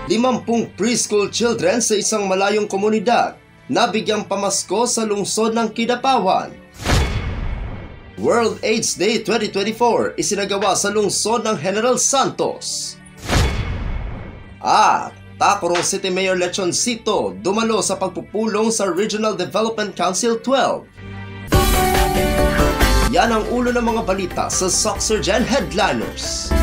50 preschool children sa isang malayong komunidad nabigyang pamasko sa lungsod ng Kidapawan. World AIDS Day 2024 isinagawa sa lungsod ng General Santos. At Tacurong City Mayor Lechoncito dumalo sa pagpupulong sa Regional Development Council 12. Yan ang ulo ng mga balita sa Soxergen Headliners.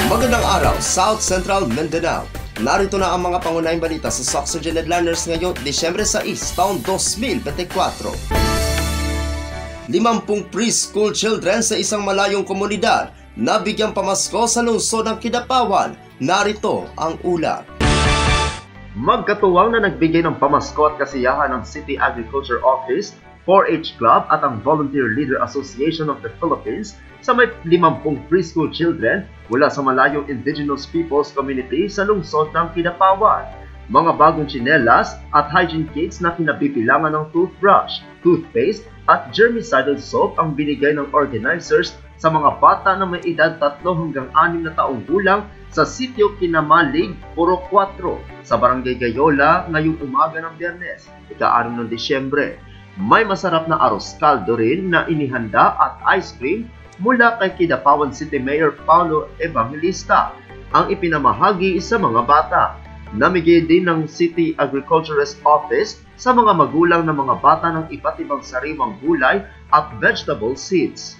Magandang araw, South Central Mindanao. Narito na ang mga pangunahing balita sa Soxergen Headliners ngayong Disyembre 6, taong 2024. 50 preschool children sa isang malayong komunidad nabigyang pamasko sa lungsod ng Kidapawan. Narito ang ulat. Magkatuwang na nagbigay ng pamasko at kasiyahan ng City Agriculture Office, 4-H Club at ang Volunteer Leader Association of the Philippines sa may 50 preschool children mula sa malayong Indigenous Peoples Community sa lungsod ng Kidapawan. Mga bagong tsinelas at hygiene kits na kinabibilangan ng toothbrush, toothpaste at germicidal soap ang binigay ng organizers sa mga bata na may edad 3 hanggang 6 na taong gulang sa sitio Kinamalig, Puro 4 sa Barangay Gayola ngayong umaga ng Biyernes, ika-6 ng Disyembre. May masarap na arroz caldo rin na inihanda at ice cream mula kay Kidapawan City Mayor Paulo Evangelista ang ipinamahagi sa mga bata. Namigay din ng City Agriculturist Office sa mga magulang ng mga bata ng iba't ibang sariwang gulay at vegetable seeds.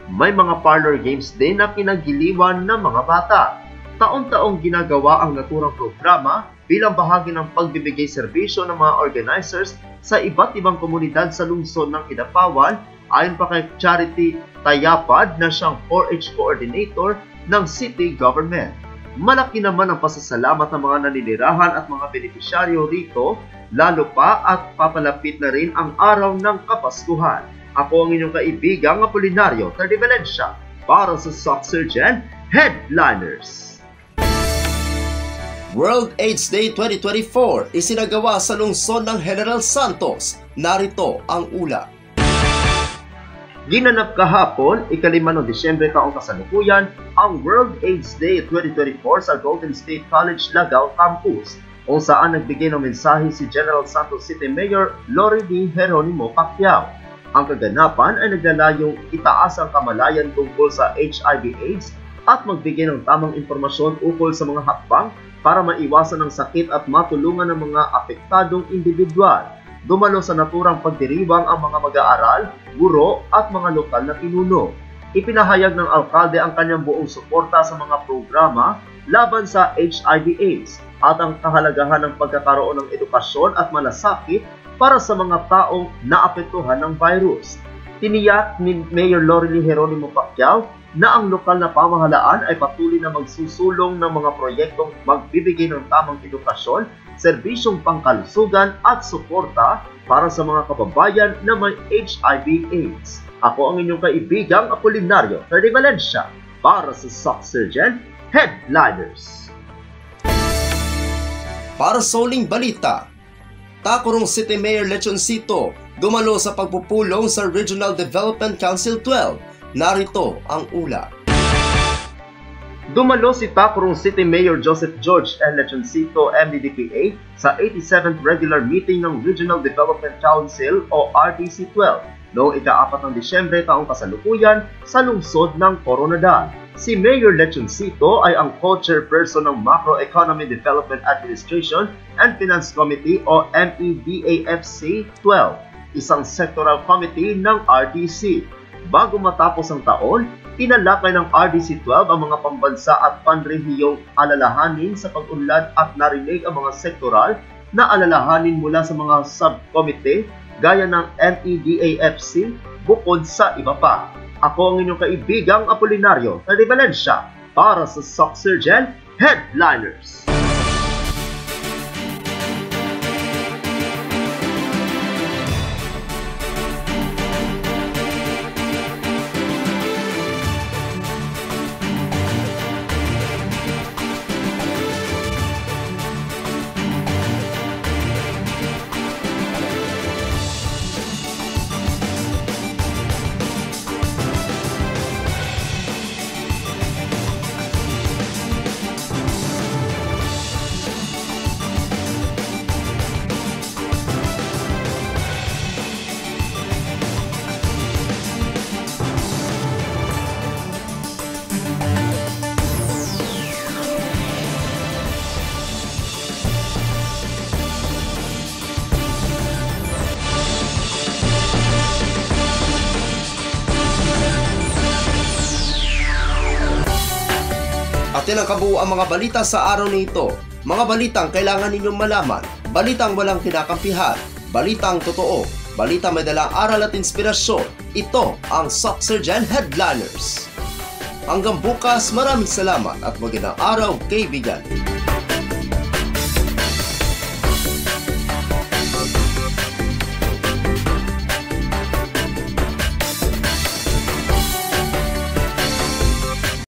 May mga parlor games din na pinagiliwan ng mga bata. Taon-taong ginagawa ang naturang programa bilang bahagi ng pagbibigay serbisyo ng mga organizers sa iba't ibang komunidad sa lungsod ng Kidapawan ayon pa kay Charity Tayapad na siyang 4-H coordinator ng city government. Malaki naman ang pasasalamat ng mga naninirahan at mga benepisyaryo rito, lalo pa at papalapit na rin ang araw ng Kapaskuhan. Ako ang inyong kaibigang Apolinario Tardivalensia para sa Soxergen Headliners. World AIDS Day 2024 isinagawa sa lungsod ng General Santos. Narito ang ulat. Ginanap kahapon, ika-5 ng Disyembre taong kasalukuyan, ang World AIDS Day 2024 sa Golden State College, Lagaw Campus, kung saan nagbigay ng mensahe si General Santos City Mayor Lori D. Geronimo Pacquiao. Ang kaganapan ay naglalayong itaas ang kamalayan tungkol sa HIV/AIDS at magbigay ng tamang impormasyon ukol sa mga hakbang para maiwasan ang sakit at matulungan ng mga apektadong individual. Dumalo sa naturang pagdiriwang ang mga mag-aaral, guro at mga lokal na pinuno. Ipinahayag ng alkalde ang kanyang buong suporta sa mga programa laban sa HIV/AIDS at ang kahalagahan ng pagkakaroon ng edukasyon at malasakit para sa mga taong naapektuhan ng virus. Tiniyak ni Mayor Lori Geronimo Pacquiao na ang lokal na pamahalaan ay patuloy na magsusulong ng mga proyektong magbibigay ng tamang edukasyon, serbisyong pangkalusugan at suporta para sa mga kababayan na may HIV/AIDS. Ako ang inyong kaibigang Apolinario Tardivalensia para sa Soxergen Headliners. Para sa uling balita, Tacurong City Mayor Lechoncito dumalo sa pagpupulong sa Regional Development Council 12. Narito ang ulat. Dumalo si Tacurong City Mayor Joseph George L. Lechoncito, MDDPA, sa 87th regular meeting ng Regional Development Council o RDC-12 noong ika-4 ng Disyembre taong kasalukuyan sa lungsod ng Coronadal. Si Mayor Lechoncito ay ang co-chairperson ng Macroeconomy Development Administration and Finance Committee o MEDAFC-12, isang sectoral committee ng RDC. Bago matapos ang taon, tinalakay ng RDC-12 ang mga pambansa at panrehiyong alalahanin sa pag-unlad at narinig ang mga sektoral na alalahanin mula sa mga subcommittee gaya ng MEDAFC bukod sa iba pa. Ako ang inyong kaibigang Apolinario na Valencia para sa Soxurgen Headliners. Atin ang kabuuan mga balita sa araw na ito. Mga balitang kailangan ninyong malaman, balitang walang kinakampihan, balitang totoo, balitang may dalang aral at inspirasyon. Ito ang Soxurgen Headliners. Hanggang bukas, maraming salamat at magandang araw, kaibigan.